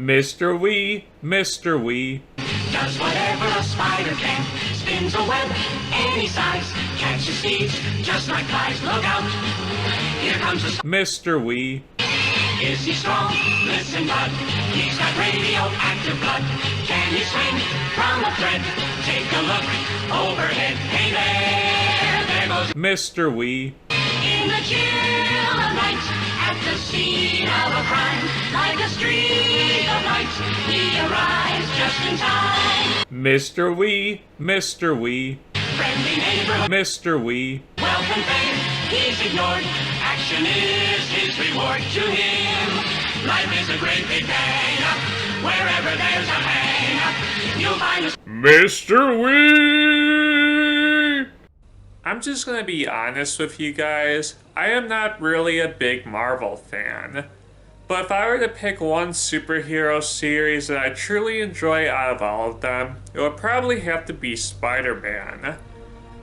Mr. Wee, Mr. Wee. Does whatever a spider can, spins a web any size, catches thieves just like flies. Look out, here comes the Mr. Wee. Is he strong? Listen, bud, he's got radioactive blood. Can he swing from a thread? Take a look overhead. Hey there goes Mr. Wee. in the chill of night, at the scene of a crime, like a streak of light, he arrives just in time. Mr. Wee, Mr. Wee. Friendly neighborhood, Mr. Wee. wealth and fame, he's ignored. Action is his reward to him. Life is a great big bang. Wherever there's a hang, you'll find a Mr. Wee! I'm just gonna be honest with you guys. I am not really a big Marvel fan. But if I were to pick one superhero series that I truly enjoy out of all of them, it would probably have to be Spider-Man.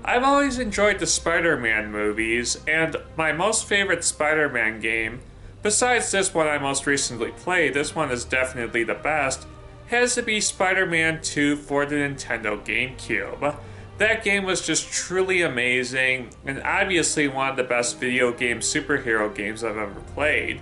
I've always enjoyed the Spider-Man movies, and my most favorite Spider-Man game, besides this one I most recently played, this one is definitely the best, has to be Spider-Man 2 for the Nintendo GameCube. That game was just truly amazing, and obviously one of the best video game superhero games I've ever played.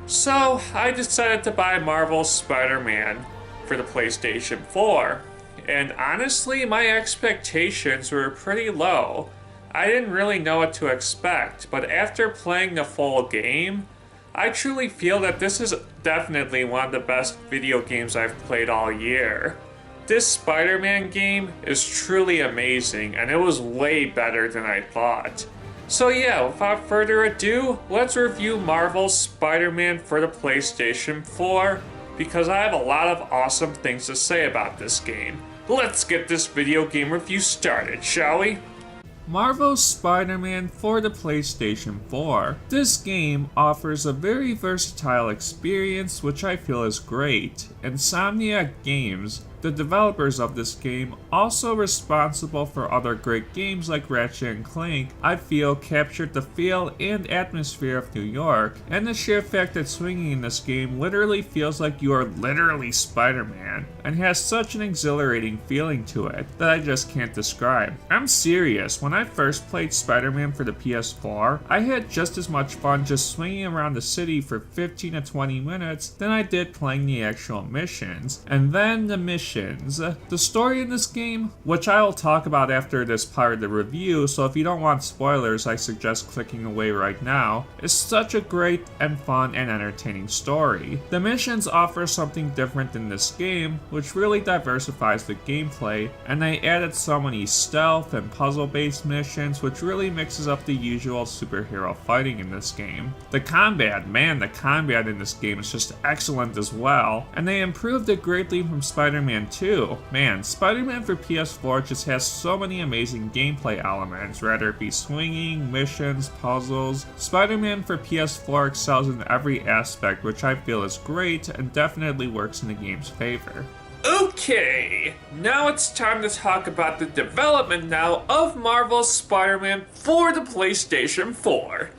So, I decided to buy Marvel's Spider-Man for the PlayStation 4. And honestly, my expectations were pretty low. I didn't really know what to expect, but after playing the full game, I truly feel that this is definitely one of the best video games I've played all year. This Spider-Man game is truly amazing, and it was way better than I thought. So yeah, without further ado, let's review Marvel's Spider-Man for the PlayStation 4, because I have a lot of awesome things to say about this game. Let's get this video game review started, shall we? Marvel's Spider-Man for the PlayStation 4. This game offers a very versatile experience, which I feel is great. Insomniac Games, the developers of this game, also responsible for other great games like Ratchet & Clank, I feel captured the feel and atmosphere of New York, and the sheer fact that swinging in this game literally feels like you are literally Spider-Man, and has such an exhilarating feeling to it that I just can't describe. I'm serious, when I first played Spider-Man for the PS4, I had just as much fun just swinging around the city for 15 to 20 minutes than I did playing the actual missions. And then the missions. The story in this game, which I will talk about after this part of the review, so if you don't want spoilers, I suggest clicking away right now, is such a great and fun and entertaining story. The missions offer something different in this game, which really diversifies the gameplay, and they added so many stealth and puzzle-based missions, which really mixes up the usual superhero fighting in this game. The combat in this game is just excellent as well, and they improved it greatly from Spider-Man 2. Man, Spider-Man for PS4 just has so many amazing gameplay elements, whether it be swinging, missions, puzzles. Spider-Man for PS4 excels in every aspect, which I feel is great and definitely works in the game's favor. Okay, now it's time to talk about the development now of Marvel's Spider-Man for the PlayStation 4.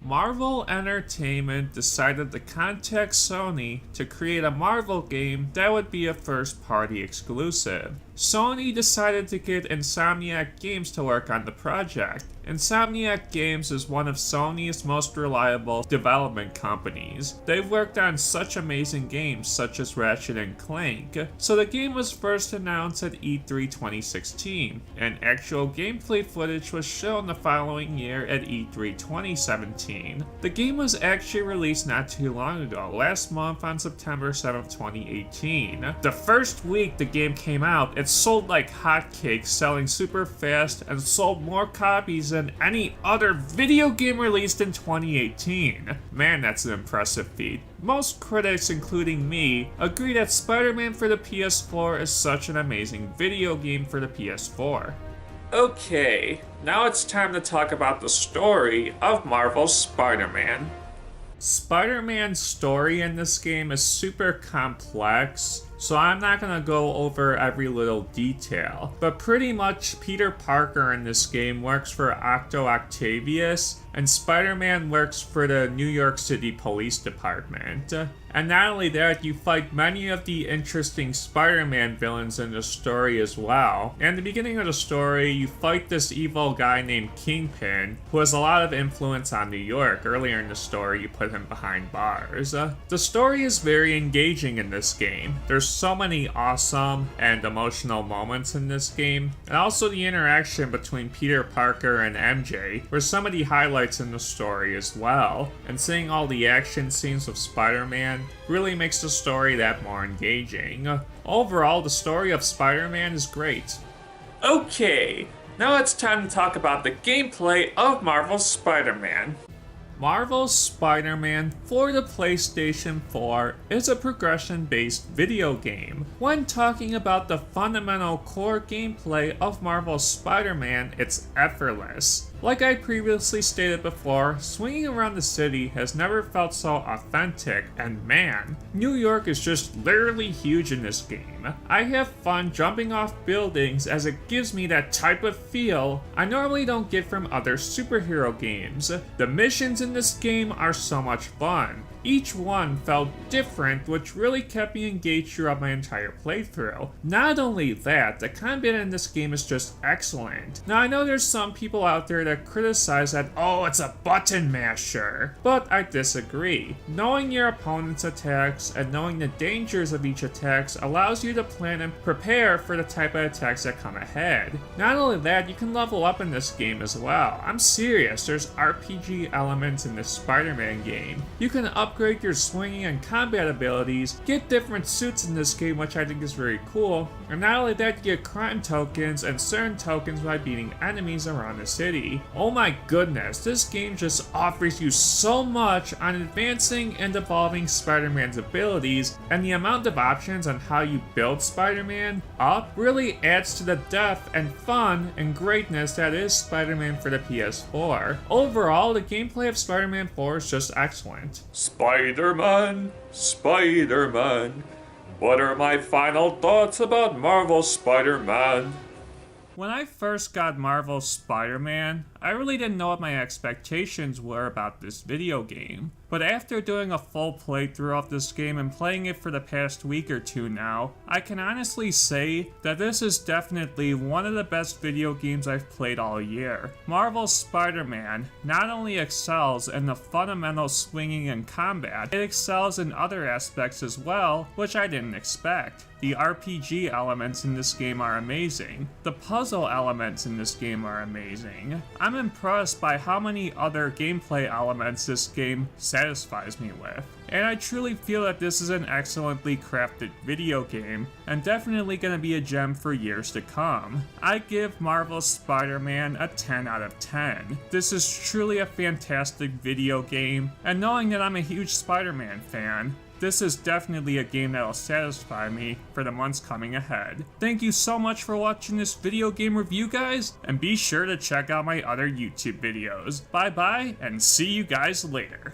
Marvel Entertainment decided to contact Sony to create a Marvel game that would be a first-party exclusive. Sony decided to get Insomniac Games to work on the project. Insomniac Games is one of Sony's most reliable development companies. They've worked on such amazing games such as Ratchet & Clank. So the game was first announced at E3 2016, and actual gameplay footage was shown the following year at E3 2017. The game was actually released not too long ago, last month on September 7th, 2018. The first week the game came out, it sold like hotcakes, selling super fast, and sold more copies than any other video game released in 2018. Man, that's an impressive feat. Most critics, including me, agree that Spider-Man for the PS4 is such an amazing video game for the PS4. Okay, now it's time to talk about the story of Marvel's Spider-Man. Spider-Man's story in this game is super complex, so I'm not gonna go over every little detail. But pretty much Peter Parker in this game works for Octo Octavius, and Spider-Man works for the New York City Police Department. And not only that, you fight many of the interesting Spider-Man villains in the story as well. And at the beginning of the story, you fight this evil guy named Kingpin, who has a lot of influence on New York. Earlier in the story, you put him behind bars. The story is very engaging in this game. There's so many awesome and emotional moments in this game. And also the interaction between Peter Parker and MJ were some of the highlights in the story as well. And seeing all the action scenes of Spider-Man really makes the story that more engaging. Overall, the story of Spider-Man is great. Okay, now it's time to talk about the gameplay of Marvel's Spider-Man. Marvel's Spider-Man for the PlayStation 4 is a progression-based video game. When talking about the fundamental core gameplay of Marvel's Spider-Man, it's effortless. Like I previously stated before, swinging around the city has never felt so authentic, and man, New York is just literally huge in this game. I have fun jumping off buildings as it gives me that type of feel I normally don't get from other superhero games. The missions in this game are so much fun. Each one felt different, which really kept me engaged throughout my entire playthrough. Not only that, the combat in this game is just excellent. Now I know there's some people out there that criticize that, oh, it's a button masher, but I disagree. Knowing your opponent's attacks and knowing the dangers of each attack allows you to plan and prepare for the type of attacks that come ahead. Not only that, you can level up in this game as well. I'm serious, there's RPG elements in this Spider-Man game. You can upgrade your swinging and combat abilities, get different suits in this game, which I think is very cool, and not only that, you get crime tokens and certain tokens by beating enemies around the city. Oh my goodness, this game just offers you so much on advancing and evolving Spider-Man's abilities, and the amount of options on how you build Spider-Man up really adds to the depth and fun and greatness that is Spider-Man for the PS4. Overall, the gameplay of Spider-Man 4 is just excellent. Spider-Man, Spider-Man, what are my final thoughts about Marvel's Spider-Man? When I first got Marvel's Spider-Man, I really didn't know what my expectations were about this video game. But after doing a full playthrough of this game and playing it for the past week or two now, I can honestly say that this is definitely one of the best video games I've played all year. Marvel's Spider-Man not only excels in the fundamental swinging and combat, it excels in other aspects as well, which I didn't expect. The RPG elements in this game are amazing. The puzzle elements in this game are amazing. I'm impressed by how many other gameplay elements this game satisfies me with. And I truly feel that this is an excellently crafted video game, and definitely gonna be a gem for years to come. I give Marvel's Spider-Man a 10 out of 10. This is truly a fantastic video game, and knowing that I'm a huge Spider-Man fan, this is definitely a game that'll satisfy me for the months coming ahead. Thank you so much for watching this video game review, guys, and be sure to check out my other YouTube videos. Bye bye, and see you guys later.